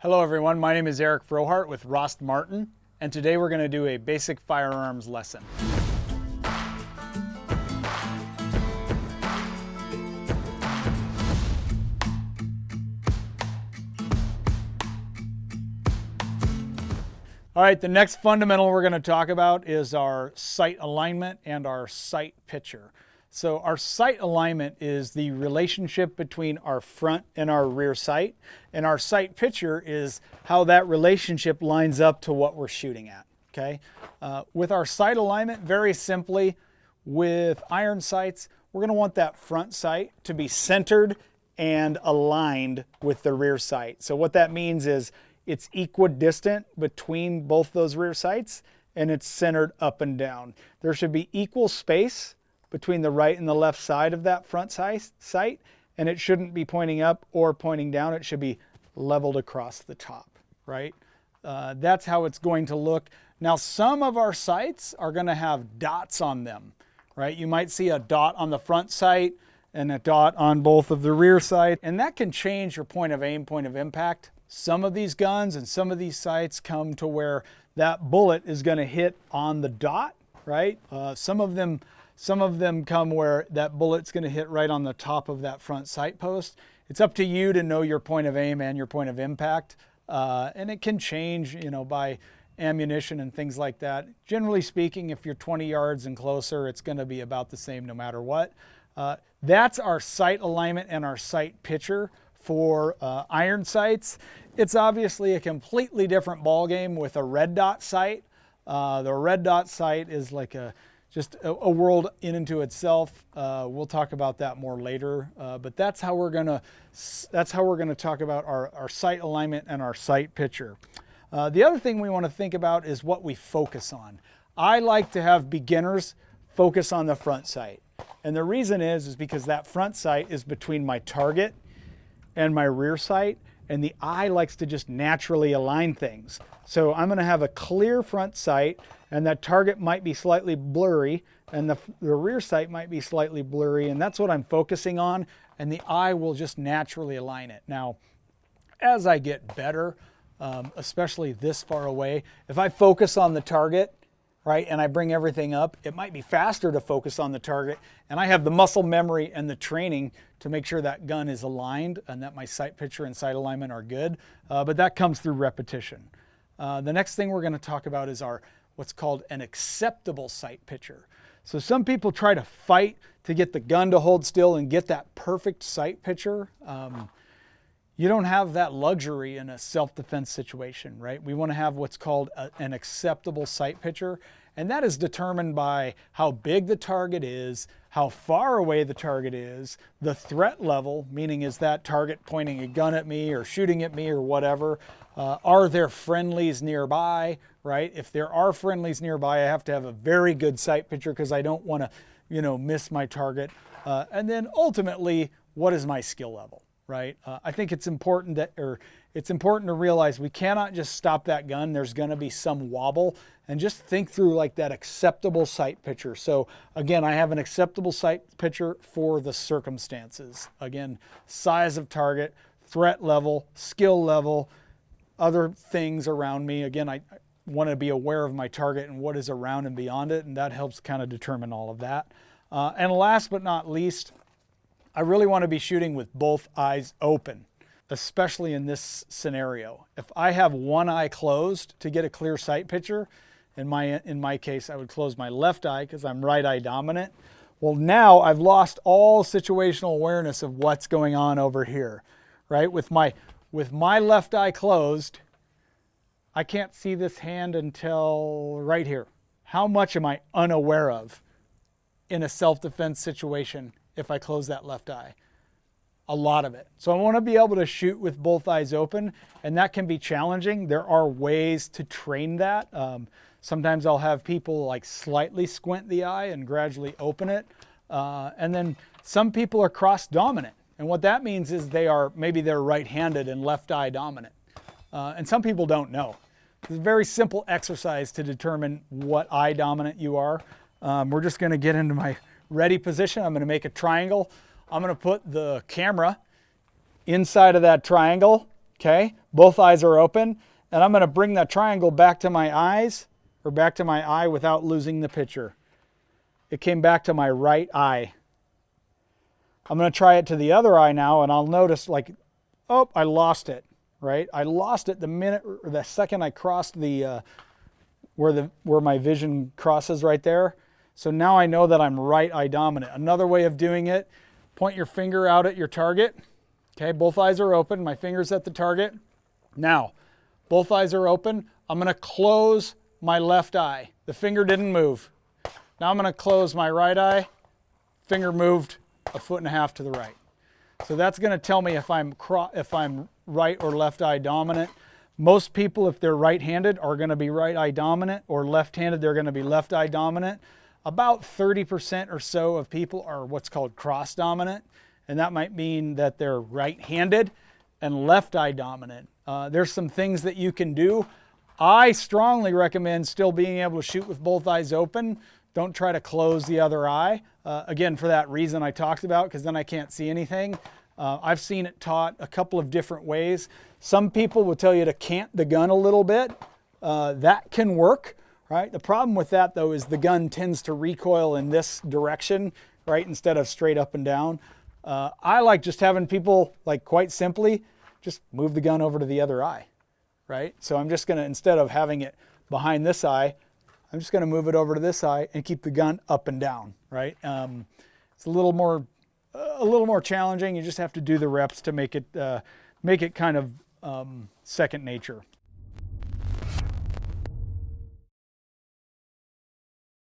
Hello everyone, my name is Eric Frohardt with Rost Martin, and today we're going to do a basic firearms lesson. All right, the next fundamental we're going to talk about is our sight alignment and our sight picture. So our sight alignment is the relationship between our front and our rear sight, and our sight picture is how that relationship lines up to what we're shooting at, okay? With our sight alignment, very simply, with iron sights, we're gonna want that front sight to be centered and aligned with the rear sight. So what that means is it's equidistant between both those rear sights, and it's centered up and down. There should be equal space between the right and the left side of that front sight, and it shouldn't be pointing up or pointing down. It should be leveled across the top, right? That's how it's going to look. Now, some of our sights are going to have dots on them, right? You might see a dot on the front sight and a dot on both of the rear sight, and that can change your point of aim, point of impact. Some of these guns and some of these sights come to where that bullet is going to hit on the dot, right? Some of them come where that bullet's going to hit right on the top of that front sight post. It's up to you to know your point of aim and your point of impact, and it can change, by ammunition and things like that. Generally speaking, if you're 20 yards and closer, it's going to be about the same no matter what. That's our sight alignment and our sight picture for iron sights. It's obviously a completely different ballgame with a red dot sight. The red dot sight is like just a world in and to itself. We'll talk about that more later, but that's how we're gonna talk about our sight alignment and our sight picture. The other thing we want to think about is what we focus on. I like to have beginners focus on the front sight, and the reason is because that front sight is between my target and my rear sight, and the eye likes to just naturally align things. So I'm going to have a clear front sight, and that target might be slightly blurry, and the rear sight might be slightly blurry, and that's what I'm focusing on, and the eye will just naturally align it. Now, as I get better, especially this far away, if I focus on the target, right, and I bring everything up, it might be faster to focus on the target, and I have the muscle memory and the training to make sure that gun is aligned and that my sight picture and sight alignment are good, but that comes through repetition. The next thing we're going to talk about is what's called an acceptable sight picture. So some people try to fight to get the gun to hold still and get that perfect sight picture. You don't have that luxury in a self-defense situation, right? We want to have what's called an acceptable sight picture, and that is determined by how big the target is, how far away the target is, the threat level, meaning is that target pointing a gun at me or shooting at me or whatever. Are there friendlies nearby, right? If there are friendlies nearby, I have to have a very good sight picture because I don't want to, miss my target. And then ultimately, what is my skill level? Right? I think it's important to realize we cannot just stop that gun. There's going to be some wobble, and just think through like that acceptable sight picture. So again, I have an acceptable sight picture for the circumstances. Again, size of target, threat level, skill level, other things around me. Again, I want to be aware of my target and what is around and beyond it, and that helps kind of determine all of that. And last but not least, I really want to be shooting with both eyes open, especially in this scenario. If I have one eye closed to get a clear sight picture, in my case, I would close my left eye because I'm right eye dominant. Well, now I've lost all situational awareness of what's going on over here, right? With my left eye closed, I can't see this hand until right here. How much am I unaware of in a self-defense situation if I close that left eye? A lot of it. So I want to be able to shoot with both eyes open, and that can be challenging. There are ways to train that. Sometimes I'll have people like slightly squint the eye and gradually open it. And then some people are cross dominant. And what that means is maybe they're right-handed and left eye dominant. And some people don't know. It's a very simple exercise to determine what eye dominant you are. We're just going to get into my ready position. I'm going to make a triangle. I'm going to put the camera inside of that triangle, okay? Both eyes are open, and I'm going to bring that triangle back to my eyes, or back to my eye without losing the picture. It came back to my right eye. I'm going to try it to the other eye now, and I'll notice like, oh, I lost it, right? I lost it the second I crossed the, where my vision crosses right there. So now I know that I'm right eye dominant. Another way of doing it, point your finger out at your target. Okay, both eyes are open, my finger's at the target. Now, both eyes are open. I'm going to close my left eye. The finger didn't move. Now I'm going to close my right eye. Finger moved 1.5 feet to the right. So that's going to tell me if I'm right or left eye dominant. Most people, if they're right-handed, are going to be right eye dominant, or left-handed, they're going to be left eye dominant. About 30% or so of people are what's called cross dominant, and that might mean that they're right-handed and left eye dominant. There's some things that you can do. I strongly recommend still being able to shoot with both eyes open. Don't try to close the other eye. Again, for that reason I talked about, because then I can't see anything. I've seen it taught a couple of different ways. Some people will tell you to cant the gun a little bit. That can work, right? The problem with that, though, is the gun tends to recoil in this direction, right, instead of straight up and down. I like just having people, like, quite simply, just move the gun over to the other eye, right? So I'm just going to, instead of having it behind this eye, I'm just going to move it over to this eye and keep the gun up and down, right? It's a little more challenging. You just have to do the reps to make it kind of second nature.